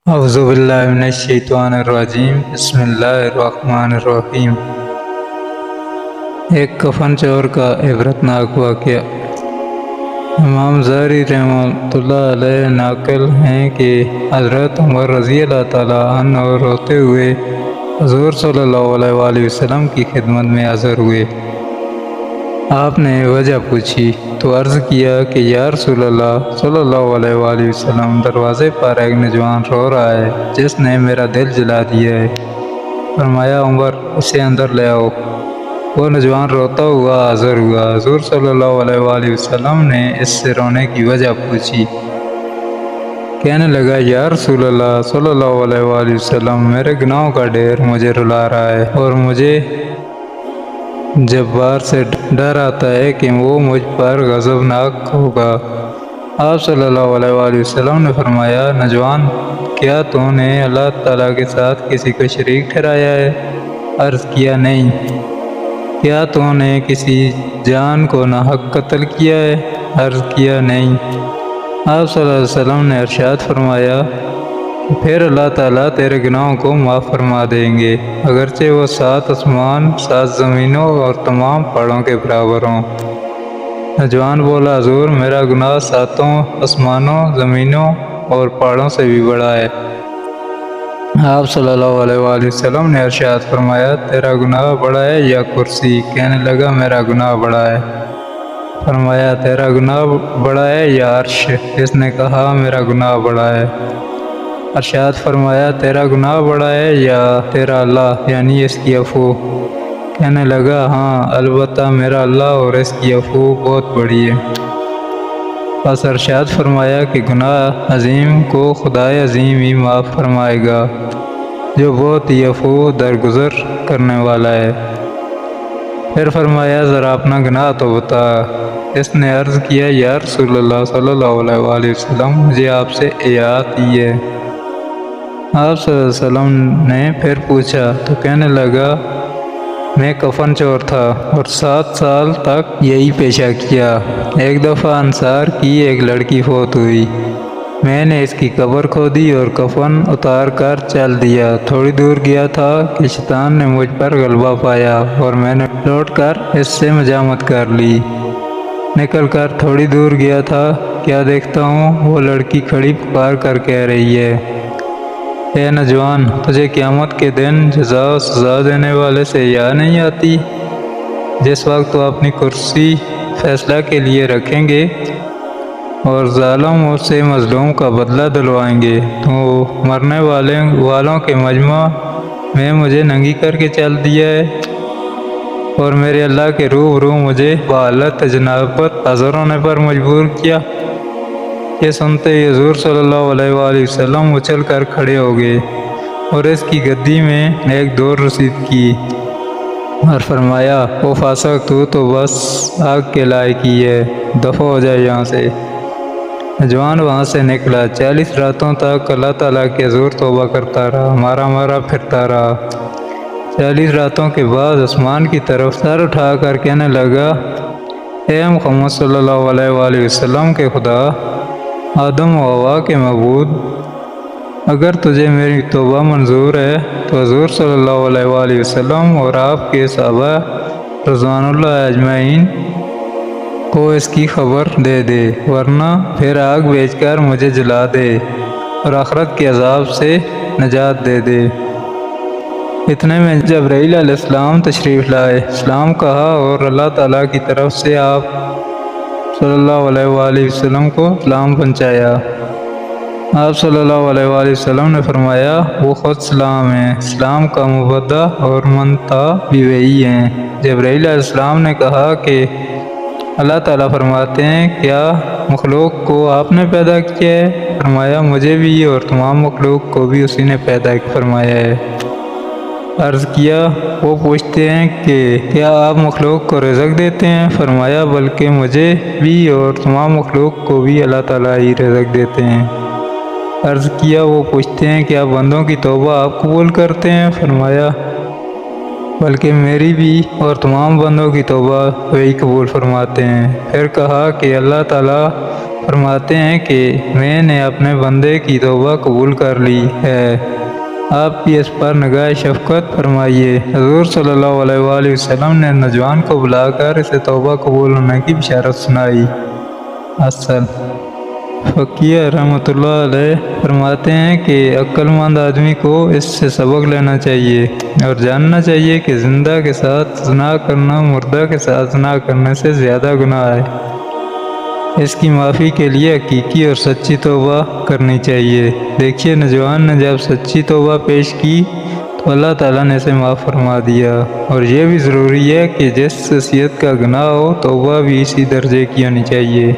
اعوذ باللہ من الشیطان الرجیم بسم اللہ الرحمن الرحیم۔ ایک کفن چور کا عبرتناک واقعہ۔ امام زہری رحمۃ اللہ علیہ ناقل ہیں کہ حضرت عمر رضی اللہ تعالیٰ عنہ روتے ہوئے حضور صلی اللہ علیہ وآلہ وسلم کی خدمت میں حاضر ہوئے۔ آپ نے وجہ پوچھی تو عرض کیا کہ یا رسول اللہ صلی اللہ علیہ وآلہ وسلم، دروازے پر ایک نوجوان رو رہا ہے جس نے میرا دل جلا دیا ہے۔ فرمایا عمر، اسے اندر لے آؤ۔ وہ نوجوان روتا ہوا حاضر ہوا۔ حضور صلی اللہ علیہ وآلہ وسلم نے اس سے رونے کی وجہ پوچھی۔ کہنے لگا یا رسول اللہ صلی اللہ علیہ وآلہ وسلم، میرے گناہوں کا ڈھیر مجھے رلا رہا ہے اور مجھے جبار سے ڈر آتا ہے کہ وہ مجھ پر غضبناک ہوگا۔ آپ صلی اللہ علیہ وآلہ وسلم نے فرمایا، نوجوان، کیا تو نے اللہ تعالیٰ کے ساتھ کسی کو شریک ٹھہرایا ہے؟ عرض کیا نہیں۔ کیا تو نے کسی جان کو ناحق قتل کیا ہے؟ عرض کیا نہیں۔ آپ صلی اللہ علیہ وسلم نے ارشاد فرمایا، پھر اللہ تعالیٰ تیرے گناہوں کو معاف فرما دیں گے، اگرچہ وہ 7 آسمان 7 زمینوں اور تمام پہاڑوں کے برابر ہوں۔ نوجوان بولا، حضور، میرا گناہ 7 آسمانوں، زمینوں اور پہاڑوں سے بھی بڑا ہے۔ آپ صلی اللہ علیہ وآلہ وسلم نے ارشاد فرمایا، تیرا گناہ بڑا ہے یا کرسی؟ کہنے لگا، میرا گناہ بڑا ہے۔ فرمایا، تیرا گناہ بڑا ہے یا عرش؟ اس نے کہا، میرا گناہ بڑا ہے۔ ارشاد فرمایا، تیرا گناہ بڑا ہے یا تیرا اللہ، یعنی اس کی عفو؟ کہنے لگا، ہاں البتہ میرا اللہ اور اس کی عفو بہت بڑی ہے۔ پس ارشاد فرمایا کہ گناہ عظیم کو خدائے عظیم ہی معاف فرمائے گا جو بہت ہی عفو درگزر کرنے والا ہے۔ پھر فرمایا، ذرا اپنا گناہ تو بتا۔ اس نے عرض کیا، یا رسول اللہ صلی اللہ علیہ وآلہ وسلم، مجھے آپ سے حیات ہی ہے۔ آپ صلی اللہ علیہ وسلم نے پھر پوچھا تو کہنے لگا، میں کفن چور تھا اور 7 سال تک یہی پیشہ کیا۔ ایک دفعہ انصار کی ایک لڑکی فوت ہوئی۔ میں نے اس کی قبر کھودی اور کفن اتار کر چل دیا۔ تھوڑی دور گیا تھا کہ شیطان نے مجھ پر غلبہ پایا اور میں نے لوٹ کر اس سے مجامت کر لی۔ نکل کر تھوڑی دور گیا تھا، کیا دیکھتا ہوں وہ لڑکی کھڑی پکار کر کہہ رہی ہے، اے نوجوان، تجھے قیامت کے دن جزا و سزا دینے والے سے یا نہیں آتی؟ جس وقت تو اپنی کرسی فیصلہ کے لیے رکھیں گے اور ظالم اس سے مظلوم کا بدلہ دلوائیں گے، تو مرنے والوں کے مجمع میں مجھے ننگی کر کے چل دیا ہے اور میرے اللہ کے روبرو مجھے بحالت جنابت حاضر ہونے پر مجبور کیا۔ یہ سنتے ہی حضور صلی اللہ علیہ وآلہ وسلم اچھل کر کھڑے ہو گئے اور اس کی گدی میں ایک دور رسید کی اور فرمایا، او فاسق، تو بس آگ کے لائق ہی ہے، دفع ہو جائے یہاں سے۔ نوجوان وہاں سے نکلا۔ 40 راتوں تک اللہ تعالیٰ کے حضور توبہ کرتا رہا، مارا پھرتا رہا۔ 40 راتوں کے بعد آسمان کی طرف سر اٹھا کر کہنے لگا، اے محمد صلی اللہ علیہ وآلہ وسلم کے خدا، آدم و حوا کے معبود، اگر تجھے میری توبہ منظور ہے تو حضور صلی اللہ علیہ وآلہ وسلم اور آپ کے صحابہ رضوان اللہ اجمعین کو اس کی خبر دے دے، ورنہ پھر آگ بھیج کر مجھے جلا دے اور آخرت کے عذاب سے نجات دے دے۔ اتنے میں جبرائیل علیہ السلام تشریف لائے، سلام کہا اور اللہ تعالیٰ کی طرف سے آپ صلی اللہ علیہ وآلہ وسلم کو سلام پہنچایا۔ آپ صلی اللہ علیہ وآلہ وسلم نے فرمایا، وہ خود سلام ہے، سلام کا مبتدا اور منتہا بھی وہی ہیں۔ جبرائیل علیہ السلام نے کہا کہ اللہ تعالیٰ فرماتے ہیں، کیا مخلوق کو آپ نے پیدا کیا ہے؟ فرمایا، مجھے بھی اور تمام مخلوق کو بھی اسی نے پیدا فرمایا ہے۔ عرض کیا، وہ پوچھتے ہیں کہ کیا آپ مخلوق کو رزق دیتے ہیں؟ فرمایا، بلکہ مجھے بھی اور تمام مخلوق کو بھی اللہ تعالیٰ ہی رزق دیتے ہیں۔ عرض کیا، وہ پوچھتے ہیں کیا بندوں کی توبہ آپ قبول کرتے ہیں؟ فرمایا، بلکہ میری بھی اور تمام بندوں کی توبہ وہی قبول فرماتے ہیں۔ پھر کہا کہ اللہ تعالیٰ فرماتے ہیں کہ میں نے اپنے بندے کی توبہ قبول کر لی ہے، آپ بھی اس پر نگاہ شفقت فرمائیے۔ حضور صلی اللہ علیہ وآلہ وسلم نے نوجوان کو بلا کر اسے توبہ قبول ہونے کی بشارت سنائی۔ اصل فقیہ رحمۃ اللہ علیہ فرماتے ہیں کہ عقل مند آدمی کو اس سے سبق لینا چاہیے اور جاننا چاہیے کہ زندہ کے ساتھ زنا کرنا مردہ کے ساتھ زنا کرنے سے زیادہ گناہ ہے۔ اس کی معافی کے لیے حقیقی اور سچی توبہ کرنی چاہیے۔ دیکھیے، نوجوان نے جب سچی توبہ پیش کی تو اللہ تعالیٰ نے اسے معاف فرما دیا، اور یہ بھی ضروری ہے کہ جس شخصیت کا گناہ ہو توبہ بھی اسی درجے کی ہونی چاہیے۔